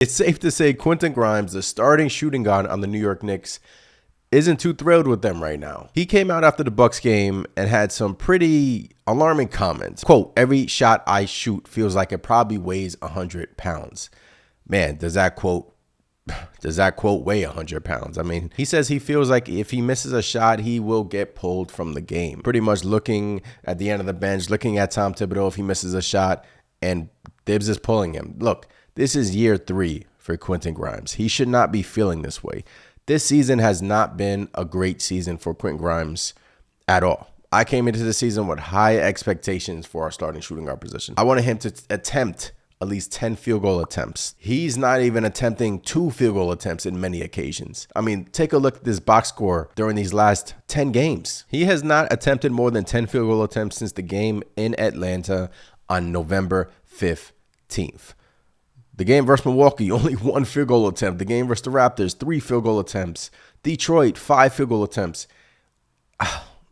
It's safe to say Quentin Grimes, the starting shooting guard on the New York Knicks, isn't too thrilled with them right now. He came out after the Bucks game and had some pretty alarming comments. Quote, "Every shot I shoot feels like it probably weighs 100 pounds. Man, does that quote weigh 100 pounds? I mean, he says he feels like if he misses a shot, he will get pulled from the game. Pretty much looking at the end of the bench, looking at Tom Thibodeau if he misses a shot, and Thibs is pulling him. Look, this is year 3 for Quentin Grimes. He should not be feeling this way. This season has not been a great season for Quentin Grimes at all. I came into the season with high expectations for our starting shooting guard position. I wanted him to attempt at least 10 field goal attempts. He's not even attempting 2 field goal attempts in many occasions. I mean, take a look at this box score during these last 10 games. He has not attempted more than 10 field goal attempts since the game in Atlanta on November 15th. The game versus Milwaukee, only 1 field goal attempt. The game versus the Raptors, 3 field goal attempts. Detroit, 5 field goal attempts.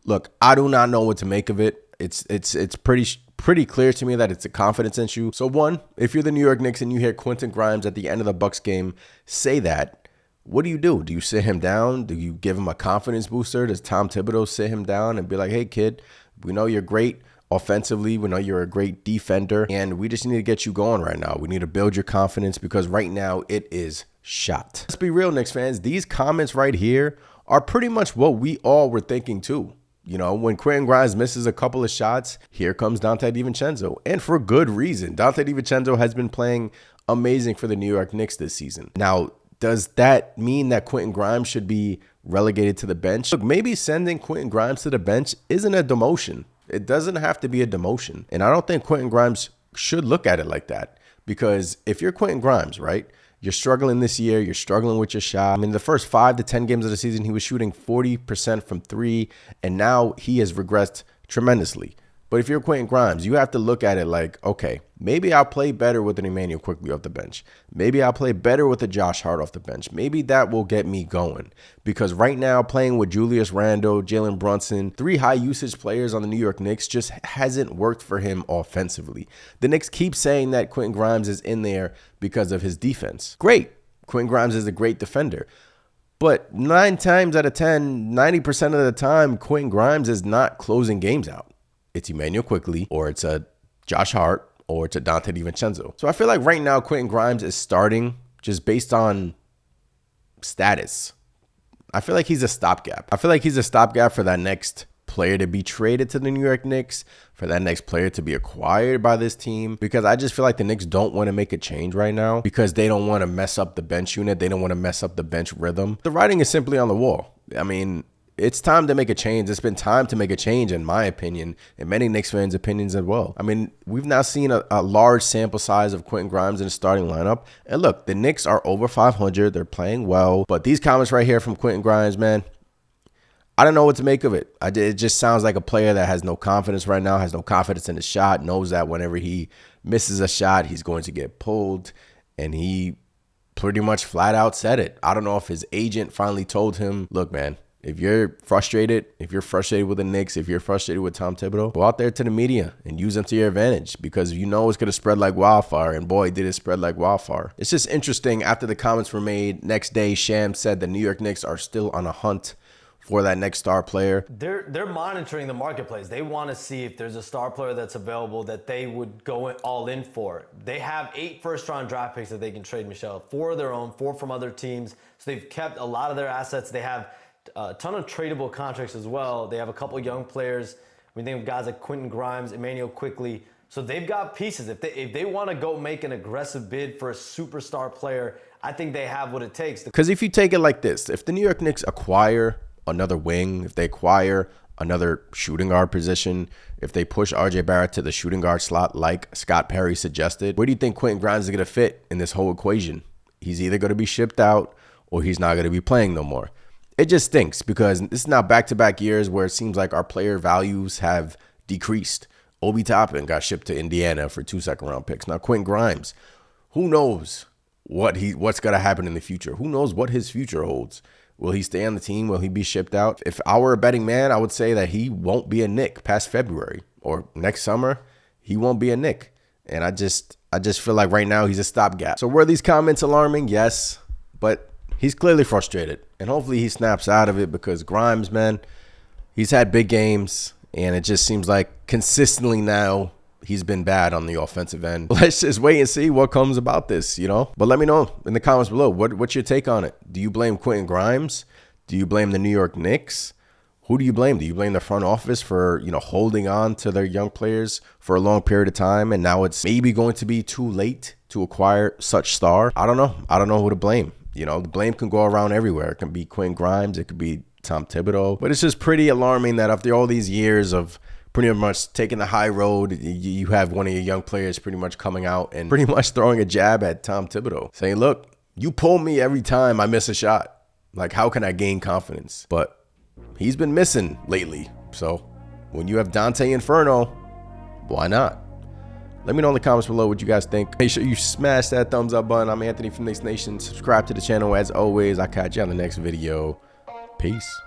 Look, I do not know what to make of it. It's pretty clear to me that it's a confidence issue. So one, if you're the New York Knicks and you hear Quentin Grimes at the end of the Bucks game say that, what do? Do you sit him down? Do you give him a confidence booster? Does Tom Thibodeau sit him down and be like, "Hey kid, we know you're great offensively, we know you're a great defender, and we just need to get you going right now. We need to build your confidence because right now it is shot." Let's be real, Knicks fans. These comments right here are pretty much what we all were thinking too. You know, when Quentin Grimes misses a couple of shots, here comes Donte DiVincenzo, and for good reason. Donte DiVincenzo has been playing amazing for the New York Knicks this season. Now, does that mean that Quentin Grimes should be relegated to the bench? Look, maybe sending Quentin Grimes to the bench isn't a demotion. It doesn't have to be a demotion. And I don't think Quentin Grimes should look at it like that. Because if you're Quentin Grimes, right, you're struggling this year, you're struggling with your shot. I mean, the first 5 to 10 games of the season, he was shooting 40% from 3, and now he has regressed tremendously. But if you're Quentin Grimes, you have to look at it like, okay, maybe I'll play better with an Emmanuel Quickley off the bench. Maybe I'll play better with a Josh Hart off the bench. Maybe that will get me going. Because right now, playing with Julius Randle, Jalen Brunson, 3 high usage players on the New York Knicks just hasn't worked for him offensively. The Knicks keep saying that Quentin Grimes is in there because of his defense. Great. Quentin Grimes is a great defender. But 9 times out of 10, 90% of the time, Quentin Grimes is not closing games out. It's Emmanuel Quickley, or it's a Josh Hart, or it's a Donte DiVincenzo. So I feel like right now Quentin Grimes is starting just based on status. I feel like he's a stopgap. I feel like he's a stopgap for that next player to be traded to the New York Knicks, for that next player to be acquired by this team, because I just feel like the Knicks don't want to make a change right now because they don't want to mess up the bench unit. They don't want to mess up the bench rhythm. The writing is simply on the wall. I mean, it's time to make a change. It's been time to make a change, in my opinion, and many Knicks fans' opinions as well. I mean, we've now seen a large sample size of Quentin Grimes in the starting lineup. And look, the Knicks are over 500. They're playing well. But these comments right here from Quentin Grimes, man, I don't know what to make of it. It just sounds like a player that has no confidence right now, has no confidence in his shot, knows that whenever he misses a shot, he's going to get pulled. And he pretty much flat out said it. I don't know if his agent finally told him, look, man, if you're frustrated with the Knicks, if you're frustrated with Tom Thibodeau, go out there to the media and use them to your advantage because you know it's going to spread like wildfire. And boy, did it spread like wildfire. It's just interesting. After the comments were made, next day, Shams said the New York Knicks are still on a hunt for that next star player. They're monitoring the marketplace. They want to see if there's a star player that's available that they would go all in for. They have 8 first-round draft picks that they can trade, Michelle. 4 of their own, 4 from other teams. So they've kept a lot of their assets. They have a ton of tradable contracts as well. They have a couple young players. We think of guys like Quentin Grimes, Emmanuel Quickley. So they've got pieces. If they want to go make an aggressive bid for a superstar player, I think they have what it takes. Because if you take it like this, if the New York Knicks acquire another wing, if they acquire another shooting guard position, if they push RJ Barrett to the shooting guard slot like Scott Perry suggested, where do you think Quentin Grimes is going to fit in this whole equation? He's either going to be shipped out or he's not going to be playing no more. It just stinks because this is now back-to-back years where it seems like our player values have decreased. Obi Toppin got shipped to Indiana for 2 second-round picks. Now Quentin Grimes, who knows what's going to happen in the future? Who knows what his future holds? Will he stay on the team? Will he be shipped out? If I were a betting man, I would say that he won't be a Knick past February or next summer. He won't be a Knick. And I just feel like right now he's a stopgap. So were these comments alarming? Yes, but he's clearly frustrated, and hopefully he snaps out of it, because Grimes, man, he's had big games, and it just seems like consistently now he's been bad on the offensive end. Let's just wait and see what comes about this, you know? But let me know in the comments below. What's your take on it? Do you blame Quentin Grimes? Do you blame the New York Knicks? Who do you blame? Do you blame the front office for, holding on to their young players for a long period of time, and now it's maybe going to be too late to acquire such star? I don't know. I don't know who to blame. The blame can go around everywhere. It can be Quentin Grimes. It could be Tom Thibodeau. But it's just pretty alarming that after all these years of pretty much taking the high road, you have one of your young players pretty much coming out and pretty much throwing a jab at Tom Thibodeau, saying, look, you pull me every time I miss a shot. Like, how can I gain confidence? But he's been missing lately. So when you have Dante Inferno, why not? Let me know in the comments below what you guys think. Make sure you smash that thumbs up button. I'm Anthony from Knicks Nation. Subscribe to the channel as always. I'll catch you on the next video. Peace.